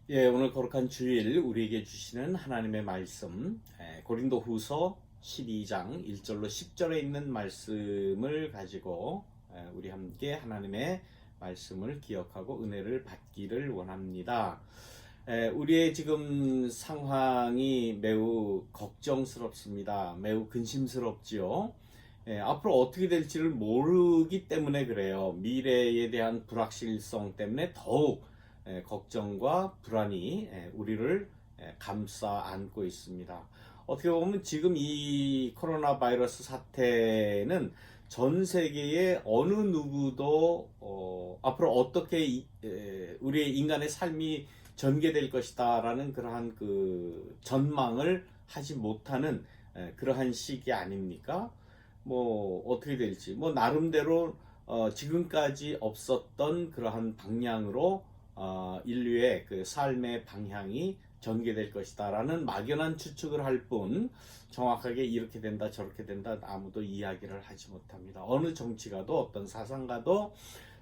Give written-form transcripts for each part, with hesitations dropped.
오늘 거룩한 주일 우리에게 주시는 하나님의 말씀, 고린도후서 12장 1절로 10절에 있는 말씀을 가지고 우리 함께 하나님의 말씀을 기억하고 은혜를 받기를 원합니다. 우리의 지금 상황이 매우 걱정스럽습니다. 매우 근심스럽지요. 앞으로 어떻게 될지를 모르기 때문에 그래요. 미래에 대한 불확실성 때문에 더욱 걱정과 불안이 우리를 감싸 안고 있습니다. 어떻게 보면 지금 이 코로나 바이러스 사태는 전 세계의 어느 누구도 앞으로 어떻게 우리의 인간의 삶이 전개될 것이다라는 그러한 그 전망을 하지 못하는 그러한 시기 아닙니까? 뭐 어떻게 될지 뭐 나름대로 지금까지 없었던 그러한 방향으로 인류의 그 삶의 방향이 전개될 것이다라는 막연한 추측을 할 뿐 정확하게 이렇게 된다 저렇게 된다 아무도 이야기를 하지 못합니다. 어느 정치가도 어떤 사상가도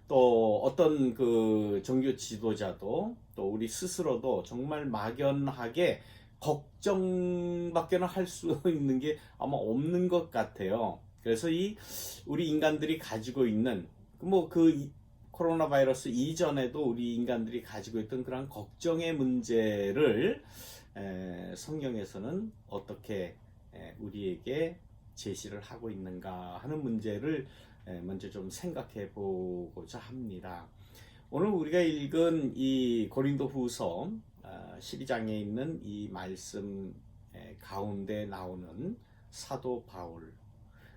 또 어떤 그 종교 지도자도 또 우리 스스로도 정말 막연하게 걱정밖에는 할 수 있는 게 아마 없는 것 같아요. 그래서 이 우리 인간들이 가지고 있는 그 코로나 바이러스 이전에도 우리 인간들이 가지고 있던 그런 걱정의 문제를 성경에서는 어떻게 우리에게 제시를 하고 있는가 하는 문제를 먼저 좀 생각해 보고자 합니다. 오늘 우리가 읽은 이 고린도후서 12장에 있는 이 말씀 가운데 나오는 사도 바울,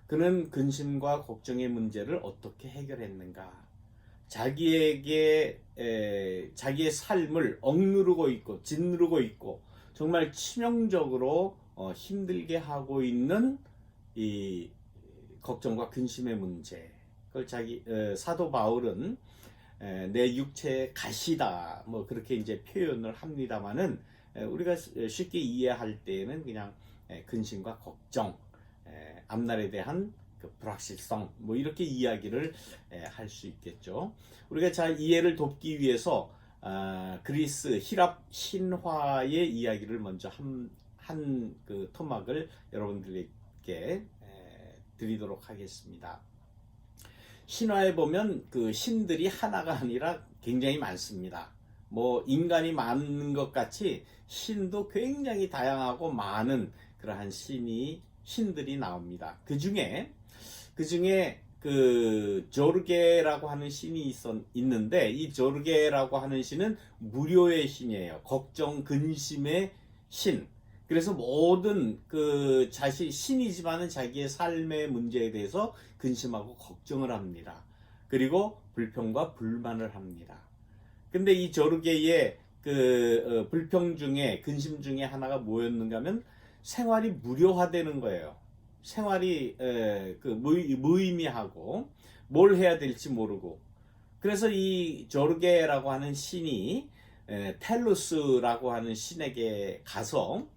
그는 근심과 걱정의 문제를 어떻게 해결했는가? 자기에게 자기의 삶을 억누르고 있고 짓누르고 있고 정말 치명적으로 힘들게 하고 있는 이 걱정과 근심의 문제, 그걸 사도 바울은 내 육체의 가시다 뭐 그렇게 이제 표현을 합니다만은 우리가 쉽게 이해할 때에는 그냥 근심과 걱정, 앞날에 대한 그 불확실성 뭐 이렇게 이야기를 할 수 있겠죠. 우리가 잘 이해를 돕기 위해서 그리스 히랍 신화의 이야기를 먼저 한 그 토막을 여러분들에게 드리도록 하겠습니다. 신화에 보면 그 신들이 하나가 아니라 굉장히 많습니다. 뭐 인간이 많은 것 같이 신도 굉장히 다양하고 많은 그러한 신들이 나옵니다. 그 중에 그 조르게라고 하는 신이 있는데 이 조르게라고 하는 신은 무료의 신이에요. 걱정, 근심의 신. 그래서 모든 그 신이지만은 자기의 삶의 문제에 대해서 근심하고 걱정을 합니다. 그리고 불평과 불만을 합니다. 근데 이 조르게의 그 불평 중에 근심 중에 하나가 뭐였는가 하면 생활이 무료화되는 거예요. 생활이 그 무의미하고 뭘 해야 될지 모르고, 그래서 이 조르게라고 하는 신이 텔루스라고 하는 신에게 가서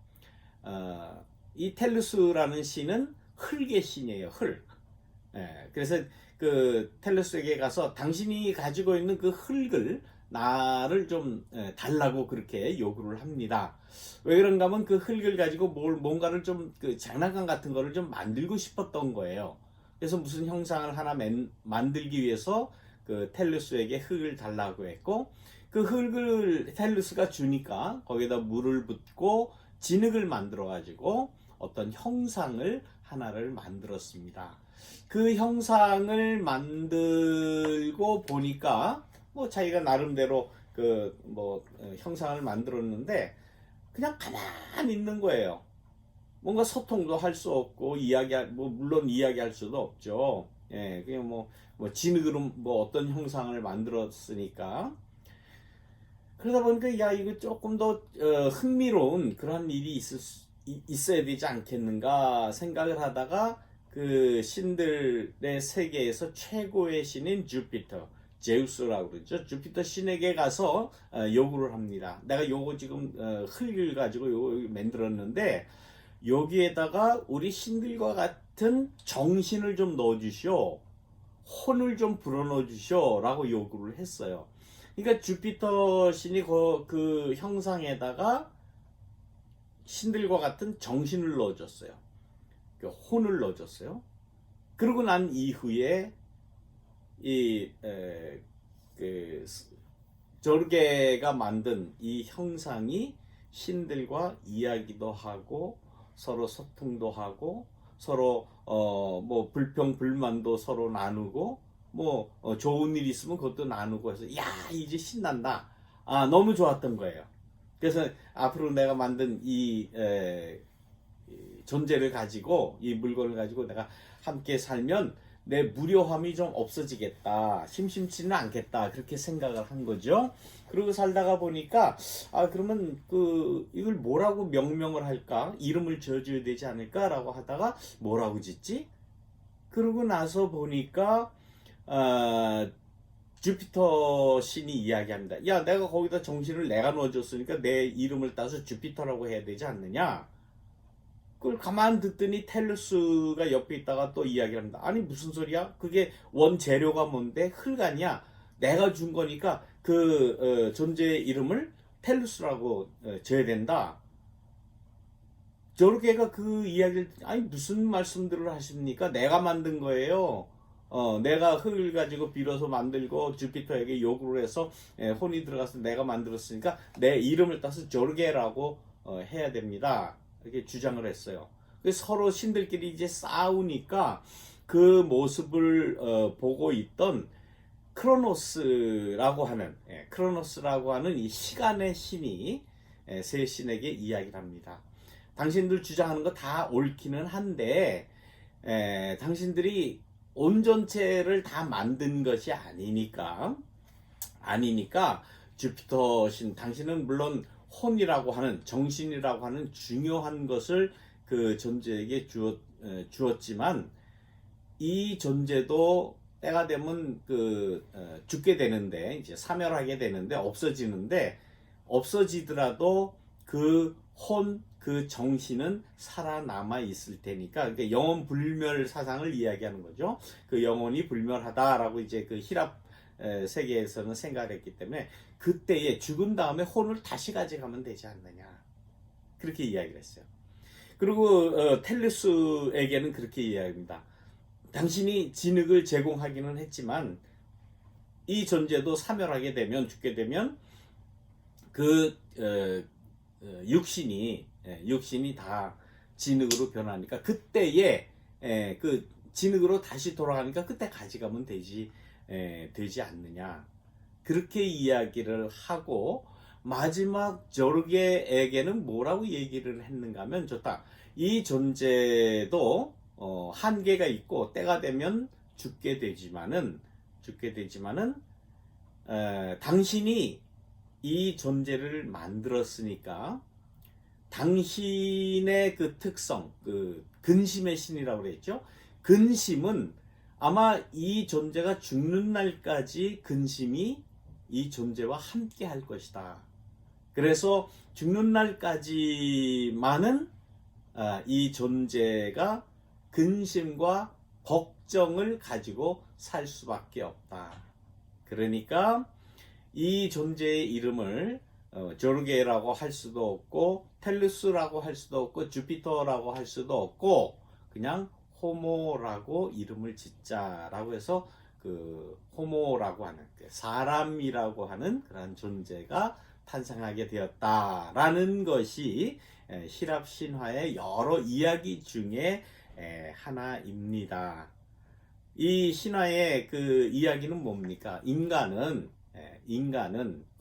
이 텔루스라는 신은 흙의 신이에요. 흙. 그래서 그 텔루스에게 가서 당신이 가지고 있는 그 흙을 나를 좀 달라고 그렇게 요구를 합니다. 왜 그런가 하면 그 흙을 가지고 뭔가를 좀 그 장난감 같은 거를 좀 만들고 싶었던 거예요. 그래서 무슨 형상을 하나 만들기 위해서 그 텔루스에게 흙을 달라고 했고, 그 흙을 텔루스가 주니까 거기다 물을 붓고 진흙을 만들어 가지고 어떤 형상을 하나를 만들었습니다. 그 형상을 만들고 보니까 뭐 자기가 나름대로 그 형상을 만들었는데 그냥 가만히 있는 거예요. 뭔가 소통도 할 수 없고 물론 이야기할 수도 없죠. 그냥 뭐 진흙으로 뭐 어떤 형상을 만들었으니까. 그러다 보니까 야 이거 조금 더 흥미로운 그런 일이 있어야 되지 않겠는가 생각을 하다가 그 신들의 세계에서 최고의 신인 주피터, 제우스라고 그러죠. 주피터 신에게 가서 요구를 합니다. 내가 요거 지금 흙을 가지고 요거 만들었는데 여기에다가 우리 신들과 같은 정신을 좀 넣어주시오, 혼을 좀 불어넣어 주시오 라고 요구를 했어요. 그러니까 주피터 신이 그 형상에다가 신들과 같은 정신을 넣어줬어요. 그 혼을 넣어줬어요. 그러고 난 이후에 그 조르게가 만든 이 형상이 신들과 이야기도 하고 서로 소통도 하고 서로 뭐 불평 불만도 서로 나누고 뭐 좋은 일 있으면 그것도 나누고 해서 야 이제 신난다. 아 너무 좋았던 거예요. 그래서 앞으로 내가 만든 이 존재를 가지고 이 물건을 가지고 내가 함께 살면 내 무료함이 좀 없어지겠다. 심심치는 않겠다. 그렇게 생각을 한 거죠. 그리고 살다가 보니까 아 그러면 이걸 뭐라고 명명을 할까? 이름을 지어줘야 되지 않을까라고 하다가 뭐라고 짓지? 그러고 나서 보니까 주피터 신이 이야기합니다. 야 내가 거기다 정신을 내가 넣어줬으니까 내 이름을 따서 주피터라고 해야 되지 않느냐? 그걸 가만 듣더니 텔루스가 옆에 있다가 또 이야기를 합니다. 아니 무슨 소리야? 그게 원재료가 뭔데? 흙 아니야? 내가 준 거니까 그 존재의 이름을 텔루스라고 줘야 된다. 저렇게가 그 이야기를 아니 무슨 말씀들을 하십니까? 내가 만든 거예요. 내가 흙을 가지고 빌어서 만들고 주피터에게 요구를 해서 혼이 들어가서 내가 만들었으니까 내 이름을 따서 조르게라고 해야 됩니다. 이렇게 주장을 했어요. 서로 신들끼리 이제 싸우니까 그 모습을 보고 있던 크로노스라고 하는 이 시간의 신이 세 신에게 이야기를 합니다. 당신들 주장하는 거 다 옳기는 한데 당신들이 온전체를 다 만든 것이 아니니까 주피터 신 당신은 물론 혼이라고 하는 정신이라고 하는 중요한 것을 그 존재에게 주었지만 이 존재도 때가 되면 죽게 되는데 이제 사멸하게 되는데 없어지더라도 그 혼, 그 정신은 살아남아 있을 테니까 그러니까 영혼 불멸 사상을 이야기하는 거죠. 그 영혼이 불멸하다라고 이제 그 히랍 세계에서는 생각을 했기 때문에 그때에 죽은 다음에 혼을 다시 가져가면 되지 않느냐 그렇게 이야기를 했어요. 그리고 텔루스에게는 그렇게 이야기합니다. 당신이 진흙을 제공하기는 했지만 이 존재도 사멸하게 되면 죽게 되면 그 육신이 다 진흙으로 변하니까 그때에 그 진흙으로 다시 돌아가니까 그때 가져가면 되지 않느냐 그렇게 이야기를 하고 마지막 조르게에게는 뭐라고 얘기를 했는가 하면 좋다. 이 존재도 한계가 있고 때가 되면 죽게 되지만은 당신이 이 존재를 만들었으니까 당신의 그 특성, 그 근심의 신이라고 그랬죠. 근심은 아마 이 존재가 죽는 날까지 근심이 이 존재와 함께 할 것이다. 그래서 죽는 날까지만은 이 존재가 근심과 걱정을 가지고 살 수밖에 없다. 그러니까 이 존재의 이름을 조르게라고 할 수도 없고 텔루스라고 할 수도 없고 주피터라고 할 수도 없고 그냥 호모라고 이름을 짓자라고 해서 그 호모라고 하는 사람이라고 하는 그런 존재가 탄생하게 되었다라는 것이 히랍 신화의 여러 이야기 중에 하나입니다. 이 신화의 그 이야기는 뭡니까? 인간은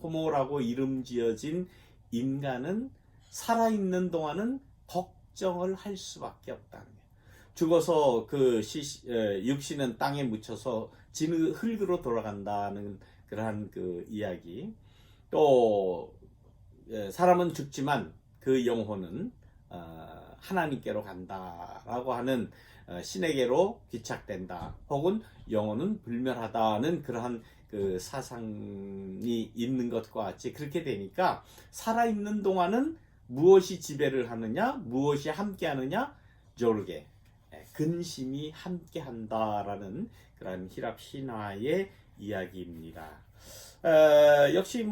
호모라고 이름 지어진 인간은 살아있는 동안은 걱정을 할 수밖에 없다는 거예요. 죽어서 그 육신은 땅에 묻혀서 흙으로 돌아간다는 그러한 그 이야기. 또 사람은 죽지만 그 영혼은 하나님께로 간다라고 하는 신에게로 귀착된다. 혹은 영혼은 불멸하다는 그러한 그 사상이 있는 것과 같이 그렇게 되니까 살아있는 동안은 무엇이 지배를 하느냐, 무엇이 함께하느냐, 조르게 근심이 함께한다라는 그런 히랍 신화의 이야기입니다. 역시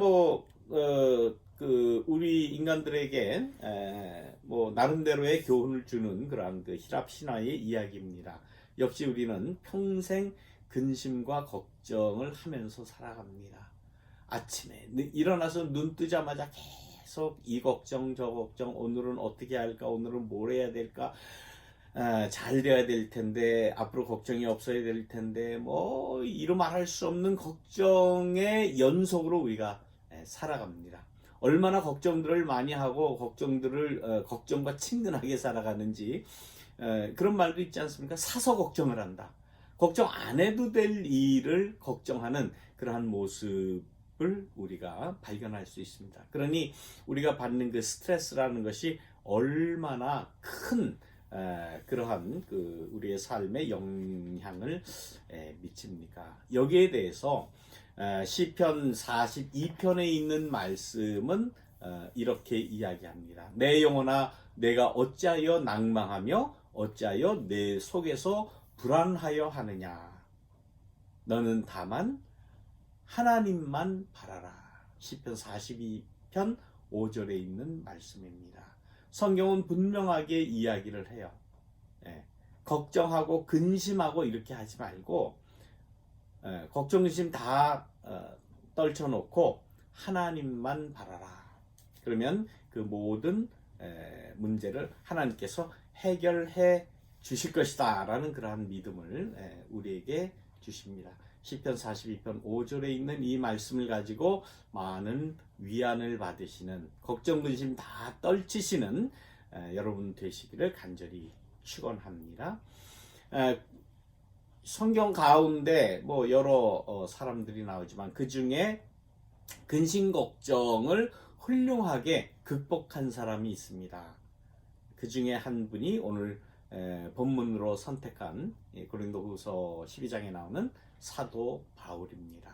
우리 인간들에게 뭐 나름대로의 교훈을 주는 그러한 그 히랍 신화의 이야기입니다. 역시 우리는 평생 근심과 걱정을 하면서 살아갑니다. 아침에 일어나서 눈 뜨자마자 계속 이 걱정 저 걱정, 오늘은 어떻게 할까, 오늘은 뭘 해야 될까, 잘 돼야 될 텐데, 앞으로 걱정이 없어야 될 텐데, 뭐 이루 말할 수 없는 걱정의 연속으로 우리가 살아갑니다. 얼마나 걱정들을 많이 하고 걱정과 친근하게 살아가는지, 그런 말도 있지 않습니까? 사서 걱정을 한다. 걱정 안 해도 될 일을 걱정하는 그러한 모습을 우리가 발견할 수 있습니다. 그러니 우리가 받는 그 스트레스라는 것이 얼마나 큰 그러한 그 우리의 삶에 영향을 미칩니까? 여기에 대해서 시편 42편에 있는 말씀은 이렇게 이야기합니다. 내 영혼아, 내가 어찌하여 낭망하며 어찌하여 내 속에서 불안하여 하느냐. 너는 다만 하나님만 바라라. 시편 42편 5절에 있는 말씀입니다. 성경은 분명하게 이야기를 해요. 걱정하고 근심하고 이렇게 하지 말고 걱정 근심 다 떨쳐놓고 하나님만 바라라. 그러면 그 모든 문제를 하나님께서 해결해 주실 것이다 라는 그러한 믿음을 우리에게 주십니다. 시편 42편 5절에 있는 이 말씀을 가지고 많은 위안을 받으시는, 걱정 근심 다 떨치시는 여러분 되시기를 간절히 축원합니다. 성경 가운데 뭐 여러 사람들이 나오지만 그 중에 근심 걱정을 훌륭하게 극복한 사람이 있습니다. 그 중에 한 분이 오늘 본문으로 선택한 고린도후서 12장에 나오는 사도 바울입니다.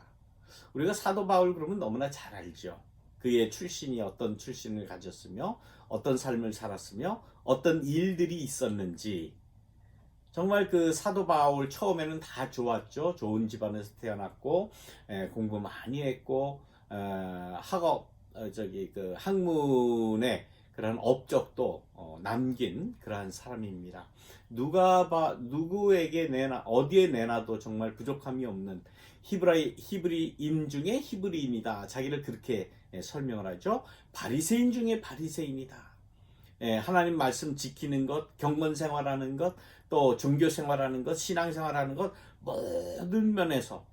우리가 사도 바울 그러면 너무나 잘 알죠. 그의 출신이 어떤 출신을 가졌으며 어떤 삶을 살았으며 어떤 일들이 있었는지. 정말 그 사도 바울 처음에는 다 좋았죠. 좋은 집안에서 태어났고 공부 많이 했고 학문의 그런 업적도 남긴 그러한 사람입니다. 누구에게 어디에 내놔도 정말 부족함이 없는 히브리인 중에 히브리인이다. 자기를 그렇게 설명을 하죠. 바리새인 중에 바리새인이다. 하나님 말씀 지키는 것, 경건 생활하는 것, 또 종교 생활하는 것, 신앙 생활하는 것, 모든 면에서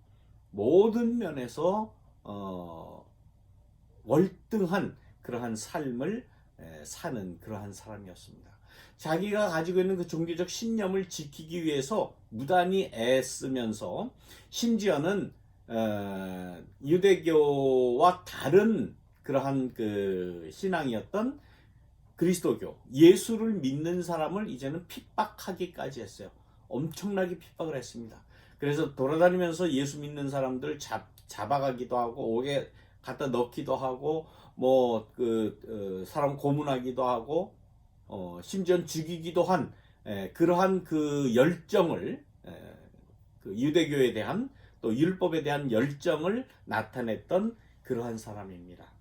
월등한 그러한 삶을 사는 그러한 사람이었습니다. 자기가 가지고 있는 그 종교적 신념을 지키기 위해서 무단히 애쓰면서 심지어는 유대교와 다른 그러한 그 신앙이었던 그리스도교, 예수를 믿는 사람을 이제는 핍박하기까지 했어요. 엄청나게 핍박을 했습니다. 그래서 돌아다니면서 예수 믿는 사람들 잡아가기도 하고 옥에 갖다 넣기도 하고 사람 고문하기도 하고 심지어 죽이기도 한 그러한 그 열정을 그 유대교에 대한 또 율법에 대한 열정을 나타냈던 그러한 사람입니다.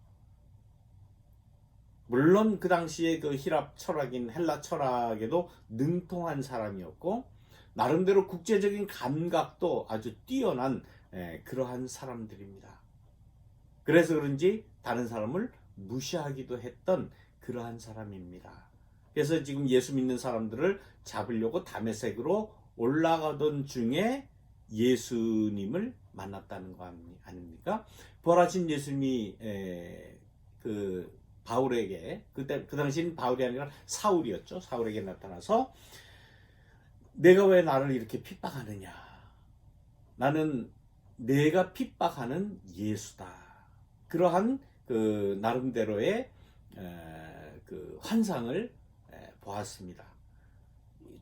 물론 그 당시에 그 헬라 철학에도 능통한 사람이었고 나름대로 국제적인 감각도 아주 뛰어난 그러한 사람들입니다. 그래서 그런지 다른 사람을 무시하기도 했던 그러한 사람입니다. 그래서 지금 예수 믿는 사람들을 잡으려고 다메섹으로 올라가던 중에 예수님을 만났다는 거 아닙니까? 부활하신 예수님이 그 바울에게 그 당시는 바울이 아니라 사울이었죠. 사울에게 나타나서 내가 왜 나를 이렇게 핍박하느냐? 나는 내가 핍박하는 예수다. 그러한 그 나름대로의 그 환상을 보았습니다.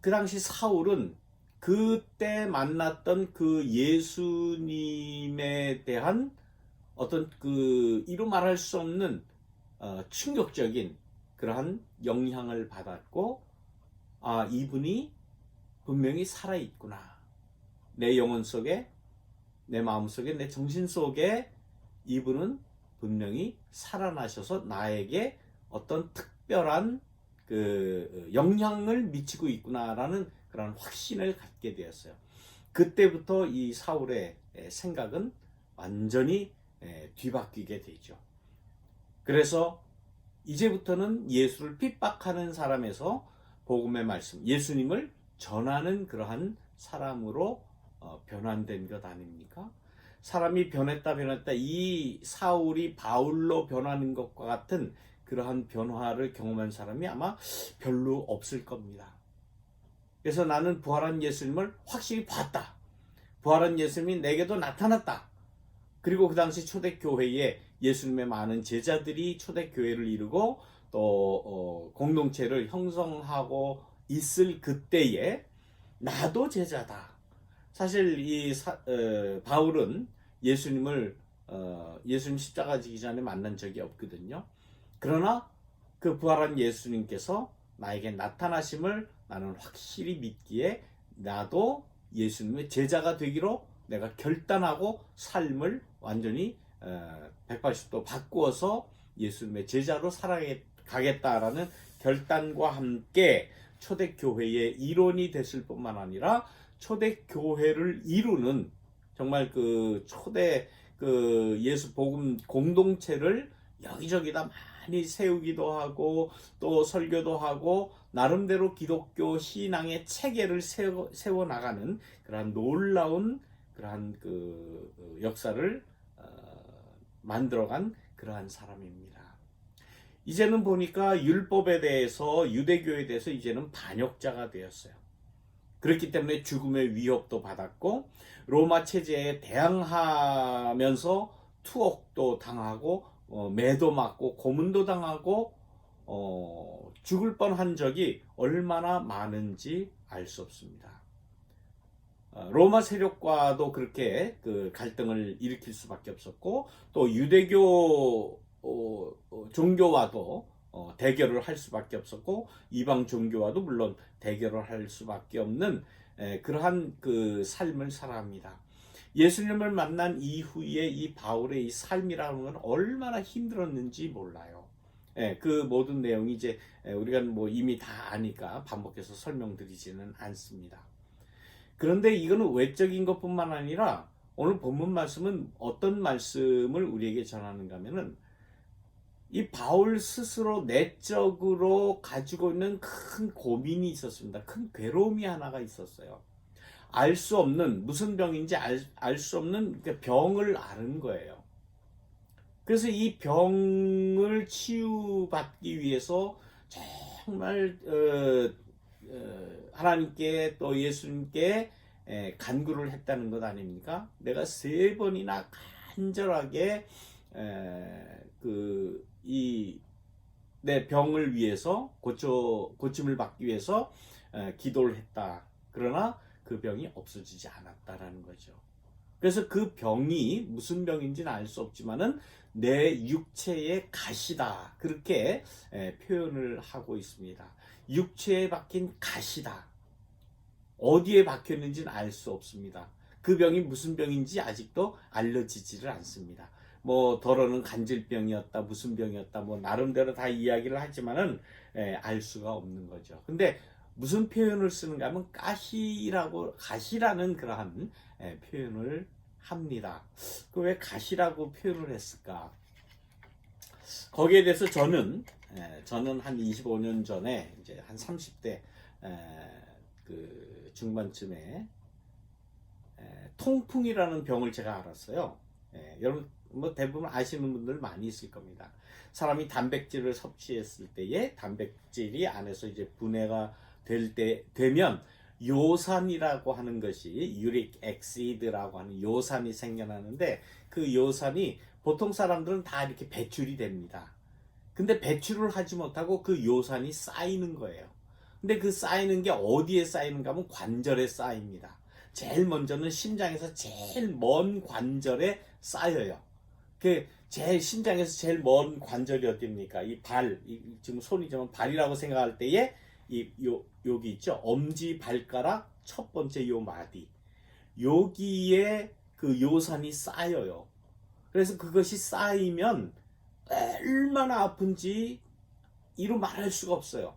그 당시 사울은 그때 만났던 그 예수님에 대한 어떤 그 이루 말할 수 없는 충격적인 그러한 영향을 받았고, 이분이 분명히 살아있구나. 내 영혼 속에, 내 마음 속에, 내 정신 속에 이분은 분명히 살아나셔서 나에게 어떤 특별한 그 영향을 미치고 있구나라는 그런 확신을 갖게 되었어요. 그때부터 이 사울의 생각은 완전히 뒤바뀌게 되죠. 그래서 이제부터는 예수를 핍박하는 사람에서 복음의 말씀, 예수님을 전하는 그러한 사람으로 변환된 것 아닙니까? 사람이 변했다 이 사울이 바울로 변하는 것과 같은 그러한 변화를 경험한 사람이 아마 별로 없을 겁니다. 그래서 나는 부활한 예수님을 확실히 봤다. 부활한 예수님이 내게도 나타났다. 그리고 그 당시 초대교회에 예수님의 많은 제자들이 초대교회를 이루고 또 공동체를 형성하고 있을 그때에 나도 제자다. 사실 이 바울은 예수님을 예수님 십자가 지기 전에 만난 적이 없거든요. 그러나 그 부활한 예수님께서 나에게 나타나심을 나는 확실히 믿기에 나도 예수님의 제자가 되기로 내가 결단하고 삶을 완전히 180도 바꾸어서 예수님의 제자로 살아가겠다라는 결단과 함께 초대교회의 일원이 됐을 뿐만 아니라 초대교회를 이루는 정말 그 초대 그 예수 복음 공동체를 여기저기다 많이 세우기도 하고 또 설교도 하고 나름대로 기독교 신앙의 체계를 세워 나가는 그러한 놀라운 그러한 그 역사를 만들어간 그러한 사람입니다. 이제는 보니까 율법에 대해서 유대교에 대해서 이제는 반역자가 되었어요. 그렇기 때문에 죽음의 위협도 받았고 로마 체제에 대항하면서 투옥도 당하고 매도 맞고 고문도 당하고 죽을 뻔한 적이 얼마나 많은지 알 수 없습니다. 로마 세력과도 그렇게 그 갈등을 일으킬 수밖에 없었고 또 유대교 종교와도 대결을 할 수밖에 없었고 이방 종교와도 물론 대결을 할 수밖에 없는 그러한 그 삶을 살아갑니다. 예수님을 만난 이후에 이 바울의 이 삶이라는 건 얼마나 힘들었는지 몰라요. 그 모든 내용이 이제 우리가 뭐 이미 다 아니까 반복해서 설명드리지는 않습니다. 그런데 이거는 외적인 것뿐만 아니라 오늘 본문 말씀은 어떤 말씀을 우리에게 전하는가 하면은 이 바울 스스로 내적으로 가지고 있는 큰 고민이 있었습니다. 큰 괴로움이 하나가 있었어요. 알 수 없는 무슨 병인지 알 수 없는 병을 앓은 거예요. 그래서 이 병을 치유받기 위해서 정말 하나님께 또 예수님께 간구를 했다는 것 아닙니까? 내가 3번이나 간절하게 내 병을 위해서 고침을 받기 위해서 기도를 했다. 그러나 그 병이 없어지지 않았다라는 거죠. 그래서 그 병이 무슨 병인지는 알 수 없지만은 내 육체의 가시다. 그렇게 표현을 하고 있습니다. 육체에 박힌 가시다. 어디에 박혔는지는 알 수 없습니다. 그 병이 무슨 병인지 아직도 알려지지를 않습니다. 뭐 더러는 간질병이었다, 무슨 병이었다, 뭐 나름대로 다 이야기를 하지만은 알 수가 없는 거죠. 근데 무슨 표현을 쓰는가 하면 가시라는 그러한 표현을 합니다. 그 왜 가시라고 표현을 했을까? 거기에 대해서 저는 한 25년 전에 이제 한 30대 그 중반쯤에 통풍이라는 병을 제가 알았어요. 여러분 뭐 대부분 아시는 분들 많이 있을 겁니다. 사람이 단백질을 섭취했을 때에 단백질이 안에서 이제 분해가 되면 요산이라고 하는 것이 유릭 엑시드라고 하는 요산이 생겨나는데 그 요산이 보통 사람들은 다 이렇게 배출이 됩니다. 근데 배출을 하지 못하고 그 요산이 쌓이는 거예요. 근데 그 쌓이는 게 어디에 쌓이는가 하면 관절에 쌓입니다. 제일 먼저는 심장에서 제일 먼 관절에 쌓여요. 그 제일 심장에서 제일 먼 관절이 어디입니까? 이 발, 지금 손이지만 발이라고 생각할 때에 여기 있죠. 엄지 발가락 첫 번째 요 마디. 여기에 그 요산이 쌓여요. 그래서 그것이 쌓이면 얼마나 아픈지 이루 말할 수가 없어요.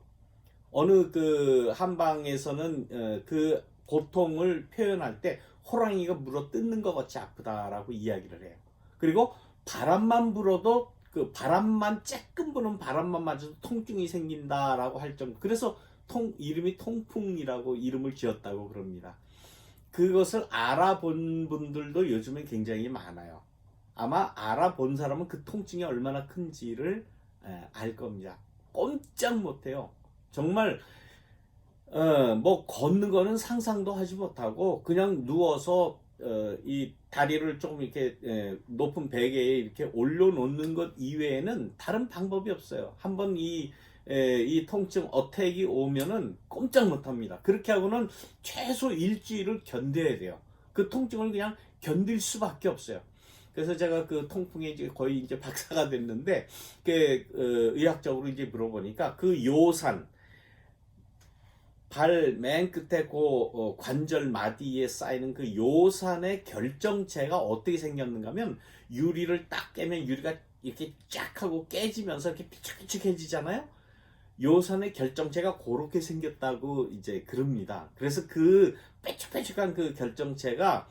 어느 그 한방에서는 그 고통을 표현할 때 호랑이가 물어 뜯는 것 같이 아프다라고 이야기를 해요. 그리고 바람만 불어도 그 바람만 쬐끔 부는 바람만 맞아도 통증이 생긴다라고 할 정도. 그래서 이름이 통풍이라고 이름을 지었다고 그럽니다. 그것을 알아본 분들도 요즘에 굉장히 많아요. 아마 알아본 사람은 그 통증이 얼마나 큰지를 알 겁니다. 꼼짝 못해요. 정말 뭐 걷는 거는 상상도 하지 못하고 그냥 누워서 이 다리를 조금 이렇게 높은 베개에 이렇게 올려놓는 것 이외에는 다른 방법이 없어요. 한번 이 통증 어택이 오면은 꼼짝 못합니다. 그렇게 하고는 최소 일주일을 견뎌야 돼요. 그 통증을 그냥 견딜 수밖에 없어요. 그래서 제가 그 통풍에 이제 거의 이제 박사가 됐는데, 의학적으로 이제 물어보니까 그 요산, 발 맨 끝에 그 관절 마디에 쌓이는 그 요산의 결정체가 어떻게 생겼는가 하면, 유리를 딱 깨면 유리가 이렇게 쫙 하고 깨지면서 이렇게 삐죽삐죽해지잖아요. 요산의 결정체가 그렇게 생겼다고 이제 그럽니다. 그래서 그 뾰족뾰족한 그 결정체가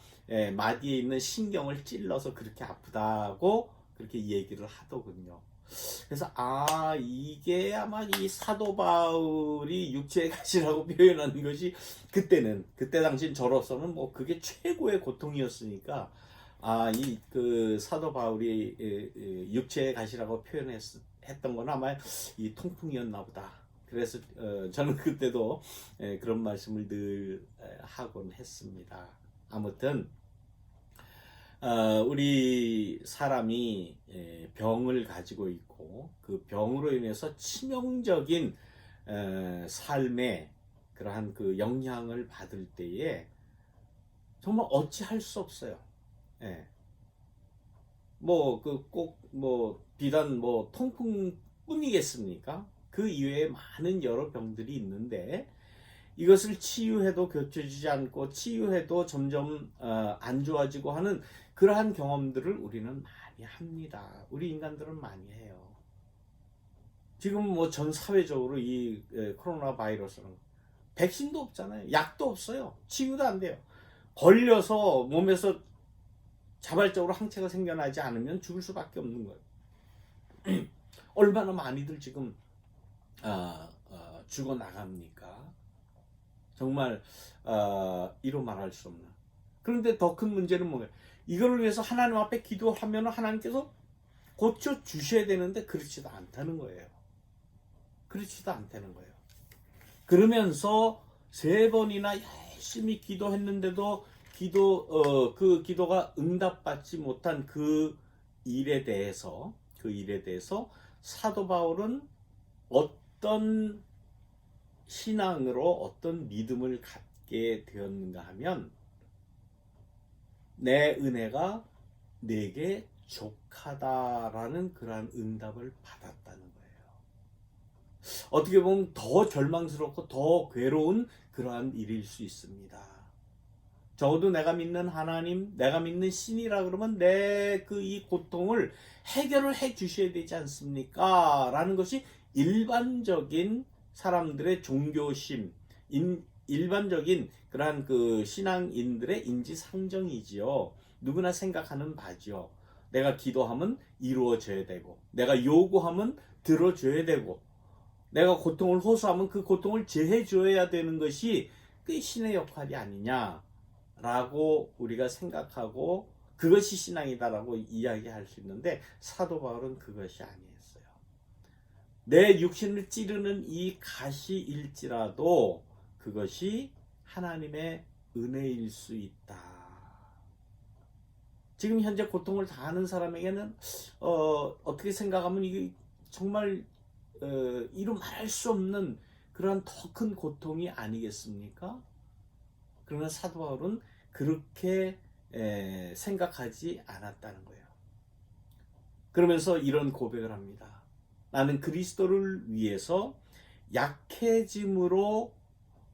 마디에 있는 신경을 찔러서 그렇게 아프다고 그렇게 얘기를 하더군요. 그래서 이게 아마 이 사도 바울이 육체의 가시라고 표현하는 것이 그때 당시 저로서는 뭐 그게 최고의 고통이었으니까 이 그 사도 바울이 육체의 가시라고 표현했던 건 아마 이 통풍이었나 보다. 그래서 저는 그때도 그런 말씀을 늘 하곤 했습니다. 아무튼 우리 사람이 병을 가지고 있고 그 병으로 인해서 치명적인 삶에 그러한 그 영향을 받을 때에 정말 어찌할 수 없어요. 뭐 그 꼭 뭐 비단 뭐 통풍뿐이겠습니까? 그 이외에 많은 여러 병들이 있는데 이것을 치유해도 고쳐지지 않고 치유해도 점점 안 좋아지고 하는 그러한 경험들을 우리는 많이 합니다. 우리 인간들은 많이 해요. 지금 뭐 전 사회적으로 이 코로나 바이러스는 백신도 없잖아요. 약도 없어요. 치유도 안 돼요. 걸려서 몸에서 자발적으로 항체가 생겨나지 않으면 죽을 수밖에 없는 거예요. 얼마나 많이들 지금 죽어 나갑니까? 정말 이로 말할 수 없는. 그런데 더 큰 문제는 뭐예요? 이걸 위해서 하나님 앞에 기도하면 하나님께서 고쳐 주셔야 되는데 그렇지도 않다는 거예요. 그렇지도 않다는 거예요. 그러면서 3번이나 열심히 기도했는데도 그 기도가 응답받지 못한 그 일에 대해서 사도 바울은 어떤 신앙으로 어떤 믿음을 갖게 되었는가 하면 내 은혜가 내게 족하다라는 그러한 응답을 받았다는 거예요. 어떻게 보면 더 절망스럽고 더 괴로운 그러한 일일 수 있습니다. 적어도 내가 믿는 하나님, 내가 믿는 신이라 그러면 내 그 이 고통을 해결을 해 주셔야 되지 않습니까? 라는 것이 일반적인 사람들의 종교심, 일반적인 그러한 그 신앙인들의 인지상정이지요. 누구나 생각하는 바지요. 내가 기도하면 이루어져야 되고, 내가 요구하면 들어줘야 되고, 내가 고통을 호소하면 그 고통을 제해줘야 되는 것이 그 신의 역할이 아니냐라고 우리가 생각하고 그것이 신앙이다라고 이야기할 수 있는데 사도 바울은 그것이 아니었어요. 내 육신을 찌르는 이 가시일지라도 그것이 하나님의 은혜일 수 있다. 지금 현재 고통을 당하는 사람에게는 어떻게 생각하면 이게 정말 이루 말할 수 없는 그러한 더 큰 고통이 아니겠습니까? 그러나 사도 바울은 그렇게 생각하지 않았다는 거예요. 그러면서 이런 고백을 합니다. 나는 그리스도를 위해서 약해짐으로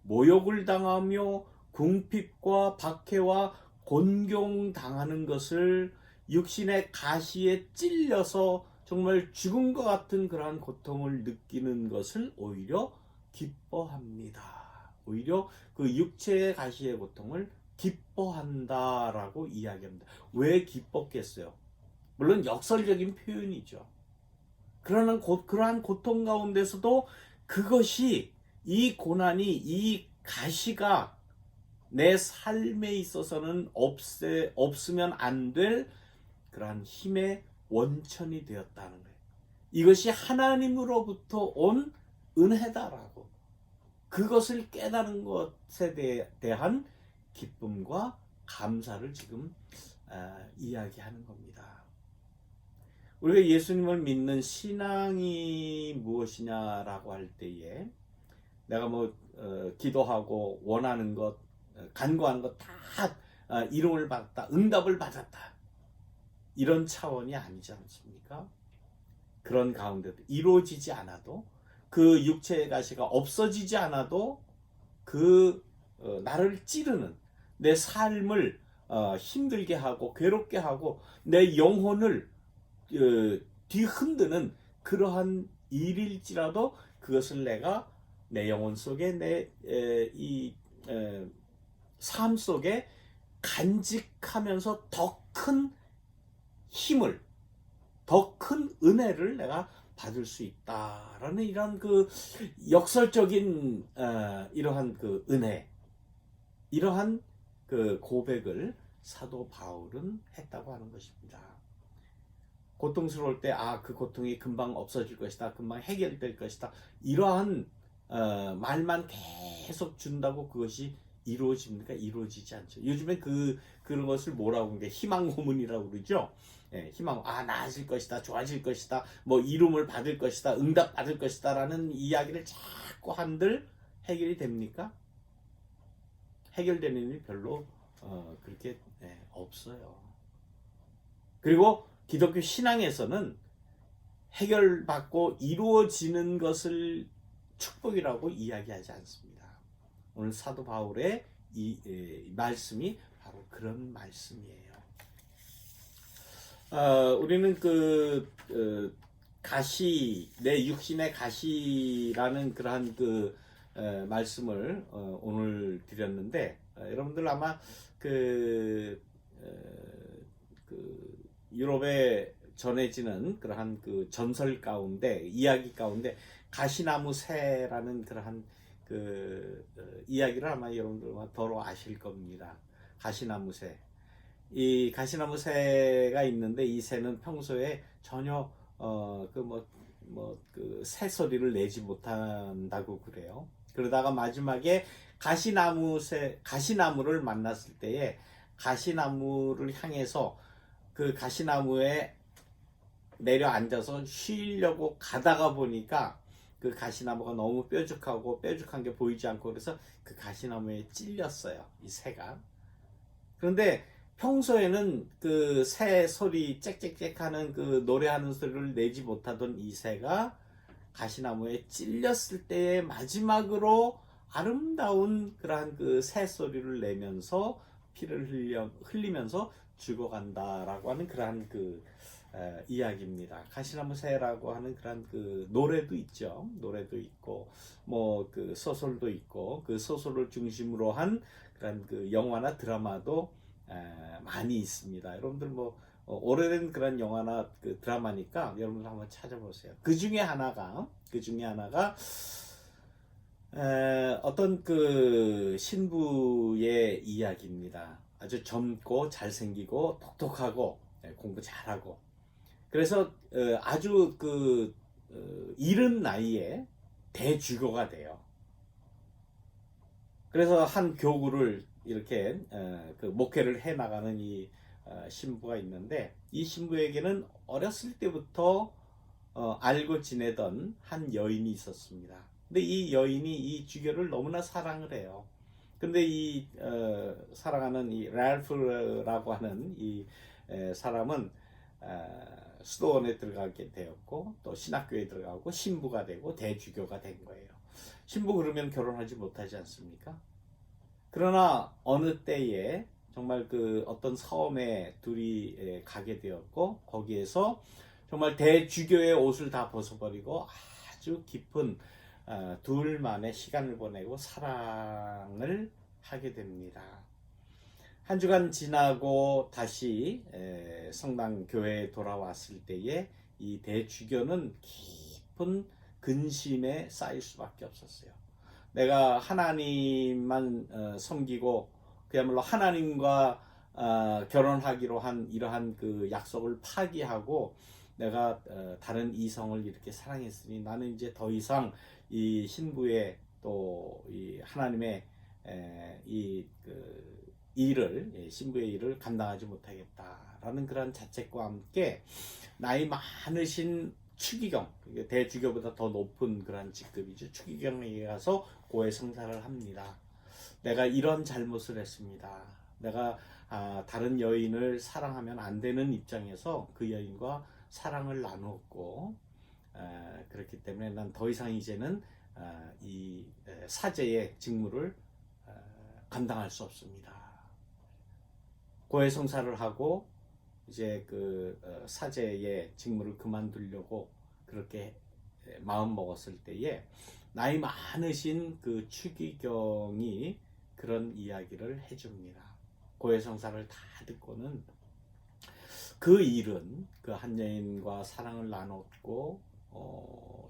모욕을 당하며 궁핍과 박해와 곤경당하는 것을 육신의 가시에 찔려서 정말 죽은 것 같은 그러한 고통을 느끼는 것을 오히려 기뻐합니다. 오히려 그 육체의 가시의 고통을 기뻐한다라고 이야기합니다. 왜 기뻤겠어요? 물론 역설적인 표현이죠. 그러나 그러한 고통 가운데서도 그것이 이 고난이 이 가시가 내 삶에 있어서는 없으면 안 될 그러한 힘의 원천이 되었다는 거예요. 이것이 하나님으로부터 온 은혜다라고. 그것을 깨달은 것에 대한 기쁨과 감사를 지금 이야기하는 겁니다. 우리가 예수님을 믿는 신앙이 무엇이냐라고 할 때에 내가 기도하고 원하는 것, 간구한 것 다 이름을 받았다, 응답을 받았다, 이런 차원이 아니지 않습니까? 그런 가운데도 이루어지지 않아도, 그 육체의 가시가 없어지지 않아도 나를 찌르는 내 삶을 힘들게 하고 괴롭게 하고 내 영혼을 뒤흔드는 그러한 일일지라도 그것을 내가 내 영혼 속에 내 삶 속에 간직하면서 더 큰 힘을, 더 큰 은혜를 내가 받을 수 있다라는 이러한 그 역설적인 이러한 그 은혜, 이러한 그 고백을 사도 바울은 했다고 하는 것입니다. 고통스러울 때 그 고통이 금방 없어질 것이다, 금방 해결될 것이다, 이러한 말만 계속 준다고 그것이 이루어집니까? 이루어지지 않죠. 요즘에 그런 것을 뭐라고 하는 게 희망 고문이라고 그러죠. 예, 희망, 나아질 것이다, 좋아질 것이다, 이름을 받을 것이다, 응답 받을 것이다 라는 이야기를 자꾸 한들 해결이 됩니까? 해결되는 일이 별로 그렇게 없어요. 그리고 기독교 신앙에서는 해결받고 이루어지는 것을 축복이라고 이야기하지 않습니다. 오늘 사도 바울의 이 말씀이 바로 그런 말씀이에요. 우리는 가시, 내 육신의 가시라는 그러한 말씀을 오늘 드렸는데, 여러분들 아마 유럽에 전해지는 그러한 전설 가운데, 이야기 가운데 가시나무 새라는 그러한 이야기를 아마 여러분들 더러 아실 겁니다. 가시나무 새. 이 가시나무 새가 있는데 이 새는 평소에 전혀 새소리를 내지 못한다고 그래요. 그러다가 마지막에 가시나무를 만났을 때에 가시나무를 향해서 그 가시나무에 내려앉아서 쉬려고 가다가 보니까 그 가시나무가 너무 뾰족한 게 보이지 않고, 그래서 그 가시나무에 찔렸어요, 이 새가. 그런데 평소에는 그 새 소리 짹짹짹 하는 그 노래하는 소리를 내지 못하던 이 새가 가시나무에 찔렸을 때의 마지막으로 아름다운 그러한 그 새 소리를 내면서 피를 흘리면서 죽어간다라고 하는 그러한 이야기입니다. 가시나무 새라고 하는 그런 노래도 있죠. 노래도 있고 소설도 있고, 그 소설을 중심으로 한 그런 영화나 드라마도 많이 있습니다. 여러분들 오래된 그런 영화나 드라마니까 여러분들 한번 찾아보세요. 그 중에 하나가 어떤 신부의 이야기입니다. 아주 젊고 잘생기고 똑똑하고 공부 잘하고, 그래서 아주 이른 나이에 대주교가 돼요. 그래서 한 교구를 이렇게 목회를 해나가는 이 신부가 있는데, 이 신부에게는 어렸을 때부터 알고 지내던 한 여인이 있었습니다. 근데 이 여인이 이 주교를 너무나 사랑을 해요. 근데 이 사랑하는 이 랄프라고 하는 이 사람은 수도원에 들어가게 되었고, 또 신학교에 들어가고 신부가 되고 대주교가 된 거예요. 신부 그러면 결혼하지 못하지 않습니까? 그러나 어느 때에 정말 그 어떤 섬에 둘이 가게 되었고, 거기에서 정말 대주교의 옷을 다 벗어버리고 아주 깊은 둘만의 시간을 보내고 사랑을 하게 됩니다. 한 주간 지나고 다시 성당 교회에 돌아왔을 때에 이 대주교는 깊은 근심에 쌓일 수밖에 없었어요. 내가 하나님만 섬기고 그야말로 하나님과 결혼하기로 한 이러한 그 약속을 파기하고 내가 다른 이성을 이렇게 사랑했으니 나는 이제 더 이상 이 신부의 또 이 하나님의 이 일을 신부의 일을 감당하지 못하겠다라는 그런 자책과 함께 나이 많으신 추기경, 대주교보다 더 높은 그런 직급이죠. 추기경에게 가서 고해 성사를 합니다. 내가 이런 잘못을 했습니다. 내가 다른 여인을 사랑하면 안 되는 입장에서 그 여인과 사랑을 나누었고 그렇기 때문에 난 더 이상 이제는 이 사제의 직무를 감당할 수 없습니다. 고해 성사를 하고 이제 그 사제의 직무를 그만두려고 그렇게 마음 먹었을 때에 나이 많으신 그 추기경이 그런 이야기를 해줍니다. 고해 성사를 다 듣고는 그 일은 그 한 여인과 사랑을 나눴고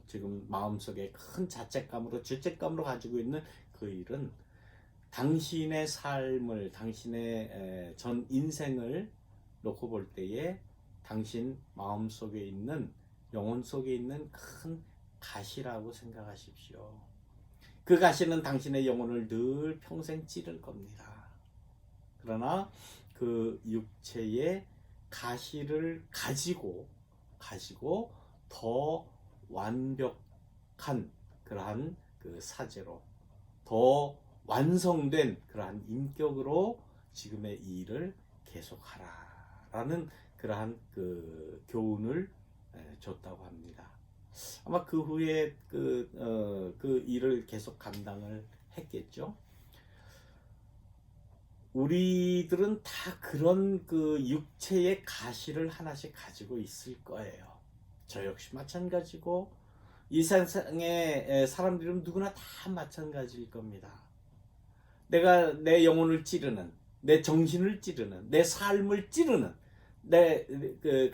지금 마음속에 큰 자책감으로 죄책감으로 가지고 있는 그 일은 당신의 삶을 당신의 전 인생을 놓고 볼 때에 당신 마음속에 있는 영혼 속에 있는 큰 가시라고 생각하십시오. 그 가시는 당신의 영혼을 늘 평생 찌를 겁니다. 그러나 그 육체의 가시를 가지고 더 완벽한 그러한 그 사제로 더 완성된 그러한 인격으로 지금의 이 일을 계속하라라는 그러한 그 교훈을 줬다고 합니다. 아마 그 후에 그 일을 계속 감당을 했겠죠. 우리들은 다 그런 그 육체의 가시를 하나씩 가지고 있을 거예요. 저 역시 마찬가지고 이 세상의 사람들은 누구나 다 마찬가지일 겁니다. 내가 내 영혼을 찌르는, 내 정신을 찌르는, 내 삶을 찌르는, 내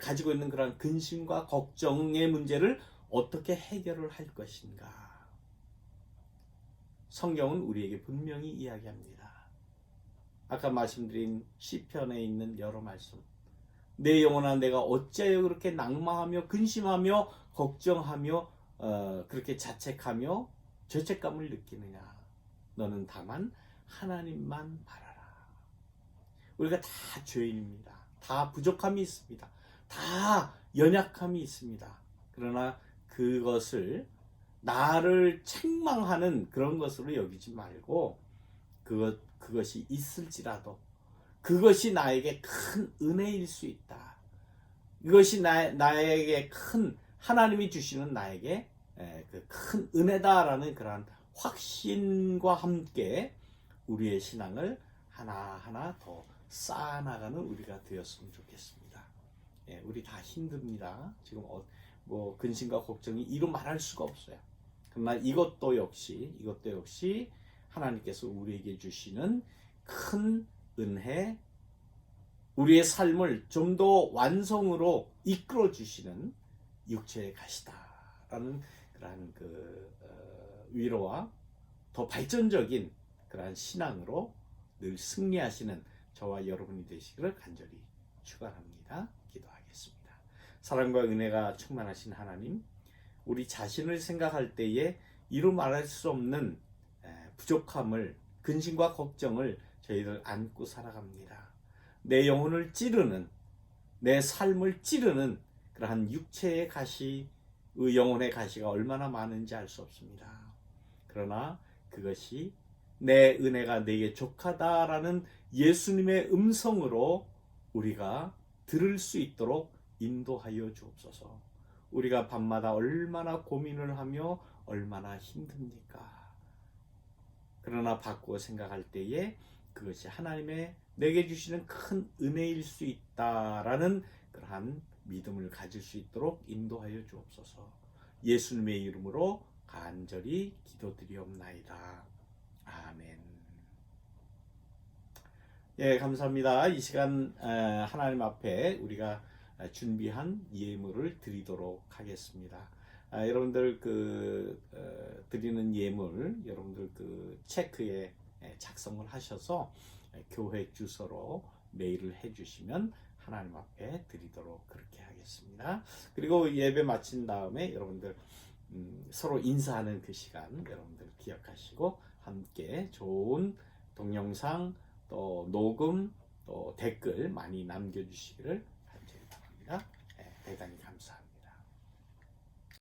가지고 있는 그런 근심과 걱정의 문제를 어떻게 해결을 할 것인가. 성경은 우리에게 분명히 이야기합니다. 아까 말씀드린 시편에 있는 여러 말씀. 내 영혼아 내가 어찌하여 그렇게 낭망하며 근심하며 걱정하며 그렇게 자책하며 죄책감을 느끼느냐. 너는 다만 하나님만 바라라. 우리가 다 죄인입니다. 다 부족함이 있습니다. 다 연약함이 있습니다. 그러나 그것을 나를 책망하는 그런 것으로 여기지 말고 그것이 있을지라도 그것이 나에게 큰 은혜일 수 있다. 이것이 나에게 큰 하나님이 주시는 나에게 그 큰 은혜다라는 그러한 확신과 함께 우리의 신앙을 하나하나 더 쌓아나가는 우리가 되었으면 좋겠습니다. 우리 다 힘듭니다. 지금 뭐 근심과 걱정이 이루 말할 수가 없어요. 그러나 이것도 역시 하나님께서 우리에게 주시는 큰 은혜, 우리의 삶을 좀 더 완성으로 이끌어 주시는 육체의 가시다라는 그러한 위로와 더 발전적인 그러한 신앙으로 늘 승리하시는 저와 여러분이 되시기를 간절히 축원합니다. 기도하겠습니다. 사랑과 은혜가 충만하신 하나님, 우리 자신을 생각할 때에 이루 말할 수 없는 부족함을, 근심과 걱정을 저희들 안고 살아갑니다. 내 영혼을 찌르는, 내 삶을 찌르는 그러한 육체의 가시, 영혼의 가시가 얼마나 많은지 알 수 없습니다. 그러나 그것이 내 은혜가 내게 족하다라는 예수님의 음성으로 우리가 들을 수 있도록 인도하여 주옵소서. 우리가 밤마다 얼마나 고민을 하며 얼마나 힘듭니까? 그러나 바꾸어 생각할 때에 그것이 하나님의 내게 주시는 큰 은혜일 수 있다라는 그러한 믿음을 가질 수 있도록 인도하여 주옵소서. 예수님의 이름으로 간절히 기도드리옵나이다. 아멘. 예, 감사합니다. 이 시간 하나님 앞에 우리가 준비한 예물을 드리도록 하겠습니다. 여러분들 드리는 예물 여러분들 체크에 작성을 하셔서 교회 주소로 메일을 해주시면 하나님 앞에 드리도록 그렇게 하겠습니다. 그리고 예배 마친 다음에 여러분들 서로 인사하는 그 시간 여러분들 기억하시고 함께 좋은 동영상 또 녹음 또 댓글 많이 남겨주시기를 간절히 바랍니다. 대단히 감사합니다.